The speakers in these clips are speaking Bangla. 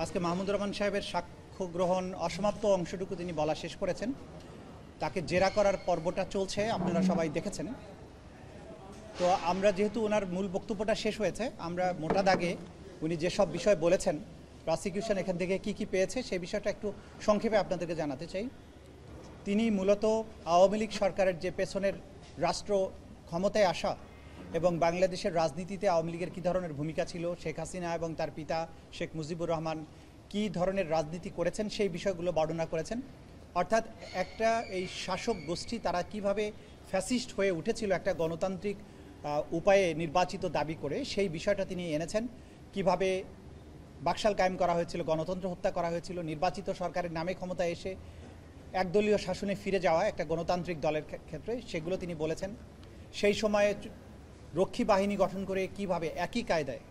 আজকে মাহমুদুর রহমান সাহেবের সাক্ষ্য গ্রহণ অসমাপ্ত অংশটুকু তিনি বলা শেষ করেছেন। তাকে জেরা করার পর্বটা চলছে, আপনারা সবাই দেখেছেন। তো আমরা যেহেতু ওনার মূল বক্তব্যটা শেষ হয়েছে, আমরা মোটা দাগে উনি যেসব বিষয় বলেছেন, প্রসিকিউশন এখান থেকে কি পেয়েছে সেই বিষয়টা একটু সংক্ষেপে আপনাদেরকে জানাতে চাই। তিনি মূলত আওয়ামী লীগ সরকারের যে পেছনের রাষ্ট্র ক্ষমতায় আসা এবং বাংলাদেশের রাজনীতিতে আওয়ামী লীগের কী ধরনের ভূমিকা ছিল, শেখ হাসিনা এবং তার পিতা শেখ মুজিবুর রহমান কী ধরনের রাজনীতি করেছেন সেই বিষয়গুলো বর্ণনা করেছেন। অর্থাৎ একটা এই শাসক গোষ্ঠী তারা কিভাবে ফ্যাসিস্ট হয়ে উঠেছিল একটা গণতান্ত্রিক উপায়ে নির্বাচিত দাবি করে, সেই বিষয়টা তিনি এনেছেন। কিভাবে বাকশাল কায়েম করা হয়েছিল, গণতন্ত্র হত্যা করা হয়েছিল, নির্বাচিত সরকারের নামে ক্ষমতায় এসে একদলীয় শাসনে ফিরে যাওয়া একটা গণতান্ত্রিক দলের ক্ষেত্রে সেগুলো তিনি বলেছেন। সেই সময়ে রক্ষী বাহিনী গঠন করে কিভাবে একই কায়দায়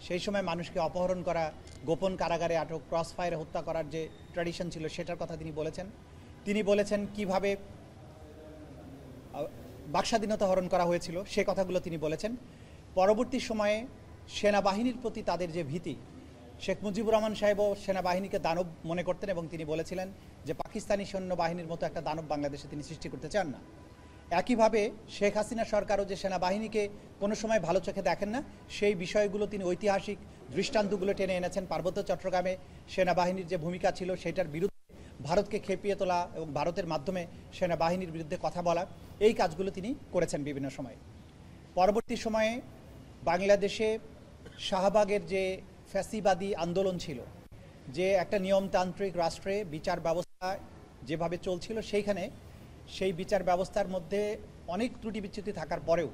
সেই সময় মানুষকে অপহরণ করা, গোপন কারাগারে আটক, ক্রস ফায়ারে হত্যা করার যে ট্র্যাডিশন ছিল সেটার কথা তিনি বলেছেন। তিনি বলেছেন কিভাবে বাকস্বাধীনতা হরণ করা হয়েছিল, সে কথাগুলো তিনি বলেছেন। পরবর্তী সময়ে সেনাবাহিনীর প্রতি তাদের যে ভীতি, শেখ মুজিবুর রহমান সাহেবও সেনাবাহিনীকে দানব মনে করতেন এবং তিনি বলেছিলেন যে পাকিস্তানি সৈন্যবাহিনীর মতো একটা দানব বাংলাদেশে তিনি সৃষ্টি করতে চান না। একইভাবে শেখ হাসিনা সরকারও যে সেনাবাহিনীকে কোনো সময় ভালো চোখে দেখেন না, সেই বিষয়গুলো তিনি ঐতিহাসিক দৃষ্টান্তগুলো টেনে এনেছেন। পার্বত্য চট্টগ্রামে সেনাবাহিনীর যে ভূমিকা ছিল সেটার বিরুদ্ধে ভারতকে খেপিয়ে তোলা এবং ভারতের মাধ্যমে সেনাবাহিনীর বিরুদ্ধে কথা বলা, এই কাজগুলো তিনি করেছেন বিভিন্ন সময়ে। পরবর্তী সময়ে বাংলাদেশে শাহবাগের যে ফ্যাসিবাদী আন্দোলন ছিল, যে একটা নিয়মতান্ত্রিক রাষ্ট্রে বিচার ব্যবস্থা যেভাবে চলছিল, সেই বিচার ব্যবস্থার মধ্যে অনেক ত্রুটি বিচ্যুতি থাকার পরেও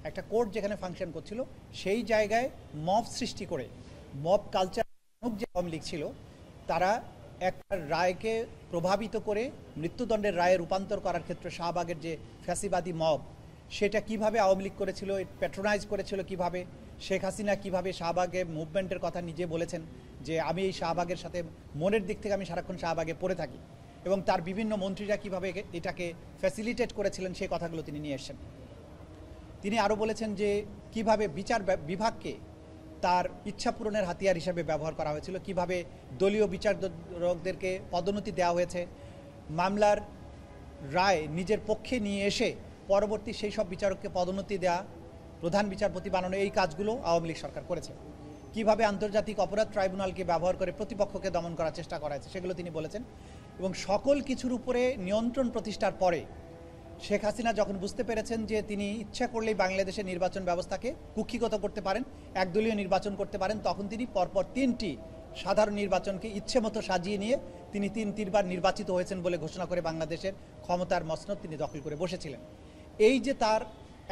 একটা কোর্ট যেখানে ফাংশন করছিল, সেই জায়গায় মব সৃষ্টি করে, মব কালচার যে আওয়ামী লীগ ছিল তারা একটা রায়কে প্রভাবিত করে মৃত্যুদণ্ডের রায়ে রূপান্তর করার ক্ষেত্রে শাহবাগের যে ফ্যাসিবাদী মব, সেটা কিভাবে আওয়ামী লীগ করেছিল, প্যাট্রোনাইজ করেছিল কিভাবে, শেখ হাসিনা কিভাবে শাহবাগে মুভমেন্টের কথা নিজে বলেছেন যে আমি এই শাহবাগের সাথে মনের দিক থেকে আমি সারাক্ষণ শাহবাগে পড়ে থাকি, এবং তার বিভিন্ন মন্ত্রীরা কিভাবে এটাকে ফ্যাসিলিটেট করেছিলেন সেই কথাগুলো তিনি নিয়ে এসেছেন। তিনি আরও বলেছেন যে কিভাবে বিচার বিভাগকে তার ইচ্ছা পূরণের হাতিয়ার হিসেবে ব্যবহার করা হয়েছিল, কিভাবে দলীয় বিচারকদেরকে পদোন্নতি দেওয়া হয়েছে, মামলার রায় নিজের পক্ষে নিয়ে এসে পরবর্তী সেই সব বিচারককে পদোন্নতি দেওয়া, প্রধান বিচারপতি বানানো, এই কাজগুলো আওয়ামী লীগ সরকার করেছে। কিভাবে আন্তর্জাতিক অপরাধ ট্রাইব্যুনালকে ব্যবহার করে প্রতিপক্ষকে দমন করার চেষ্টা করা হয়েছে সেগুলো তিনি বলেছেন। এবং সকল কিছুর উপরে নিয়ন্ত্রণ প্রতিষ্ঠার পরে শেখ হাসিনা যখন বুঝতে পেরেছেন যে তিনি ইচ্ছা করলেই বাংলাদেশের নির্বাচন ব্যবস্থাকে কুক্ষিগত করতে পারেন, একদলীয় নির্বাচন করতে পারেন, তখন তিনি পরপর 3টি সাধারণ নির্বাচনকে ইচ্ছে মতো সাজিয়ে নিয়ে তিনি তিনবার নির্বাচিত হয়েছেন বলে ঘোষণা করে বাংলাদেশের ক্ষমতার মসনদ তিনি দখল করে বসেছিলেন। এই যে তার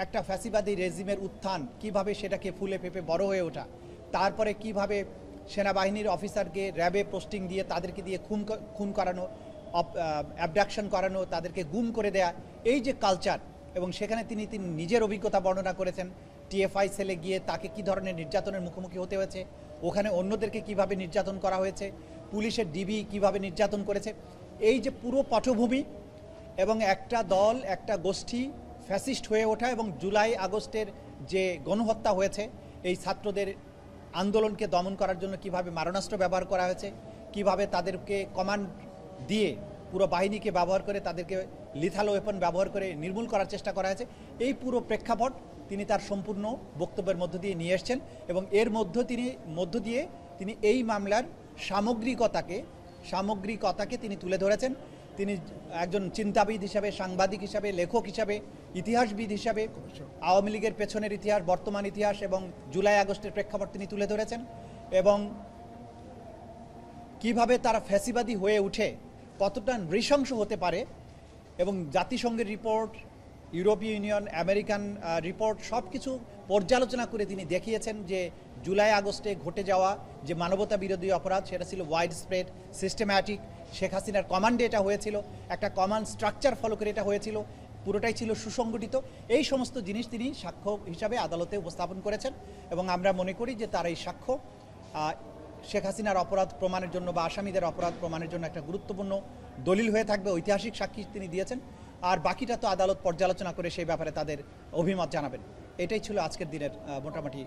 একটা ফ্যাসিবাদী রেজিমের উত্থান, কিভাবে সেটাকে ফুলে ফেঁপে বড় হয়ে ওঠা, তারপরে কিভাবে সেনাবাহিনীর অফিসারকে র্যাবে পোস্টিং দিয়ে তাদেরকে দিয়ে খুন করানো, অ্যাবডাকশন করানো, তাদেরকে গুম করে দেয়া, এই যে কালচার, এবং সেখানে তিনি নিজের অভিজ্ঞতা বর্ণনা করেছেন। টিএফআই সেলে গিয়ে তাকে কী ধরনের নির্যাতনের মুখোমুখি হতে হয়েছে, ওখানে অন্যদেরকে কিভাবে নির্যাতন করা হয়েছে, পুলিশের ডিবি কিভাবে নির্যাতন করেছে, এই যে পুরো পটভূমি এবং একটা দল, একটা গোষ্ঠী ফ্যাসিস্ট হয়ে ওঠা, এবং জুলাই আগস্টের যে গণহত্যা হয়েছে, এই ছাত্রদের আন্দোলনকে দমন করার জন্য কিভাবে মারণাস্ত্র ব্যবহার করা হয়েছে, কিভাবে তাদেরকে কমান্ড দিয়ে পুরো বাহিনীকে ব্যবহার করে তাদেরকে লিথাল ওয়েপন ব্যবহার করে নির্মূল করার চেষ্টা করা হয়েছে, এই পুরো প্রেক্ষাপট তিনি তার সম্পূর্ণ বক্তব্যের মধ্য দিয়ে নিয়ে এসছেন। এবং এর মধ্য দিয়ে তিনি এই মামলার সামগ্রিকতাকে তিনি তুলে ধরেছেন। তিনি একজন চিন্তাবিদ হিসাবে, সাংবাদিক হিসাবে, লেখক হিসাবে, ইতিহাসবিদ হিসাবে আওয়ামী লীগের পেছনের ইতিহাস, বর্তমান ইতিহাস এবং জুলাই আগস্টের প্রেক্ষাপট তিনি তুলে ধরেছেন। এবং কিভাবে তারা ফ্যাসিবাদী হয়ে উঠে কতটা নৃশংস হতে পারে, এবং জাতিসংঘের রিপোর্ট, ইউরোপীয় ইউনিয়ন, আমেরিকান রিপোর্ট সব কিছু পর্যালোচনা করে তিনি দেখিয়েছেন যে জুলাই আগস্টে ঘটে যাওয়া যে মানবতা বিরোধী অপরাধ, সেটা ছিল ওয়াইড স্প্রেড, সিস্টেম্যাটিক, শেখ হাসিনার কমান্ডে এটা হয়েছিল, একটা কমান্ড স্ট্রাকচার ফলো করে এটা হয়েছিল, পুরোটাই ছিল সুসংগঠিত। এই সমস্ত জিনিস তিনি সাক্ষ্য হিসাবে আদালতে উপস্থাপন করেছেন। এবং আমরা মনে করি যে তার এই সাক্ষ্য শেখ হাসিনার অপরাধ প্রমাণের জন্য বা আসামিদের অপরাধ প্রমাণের জন্য একটা গুরুত্বপূর্ণ দলিল হয়ে থাকবে, ঐতিহাসিক সাক্ষী তিনি দিয়েছেন। আর বাকিটা তো আদালত পর্যালোচনা করে সেই ব্যাপারে তাদের অভিমত জানাবেন। এটাই ছিল আজকের দিনের মোটামুটি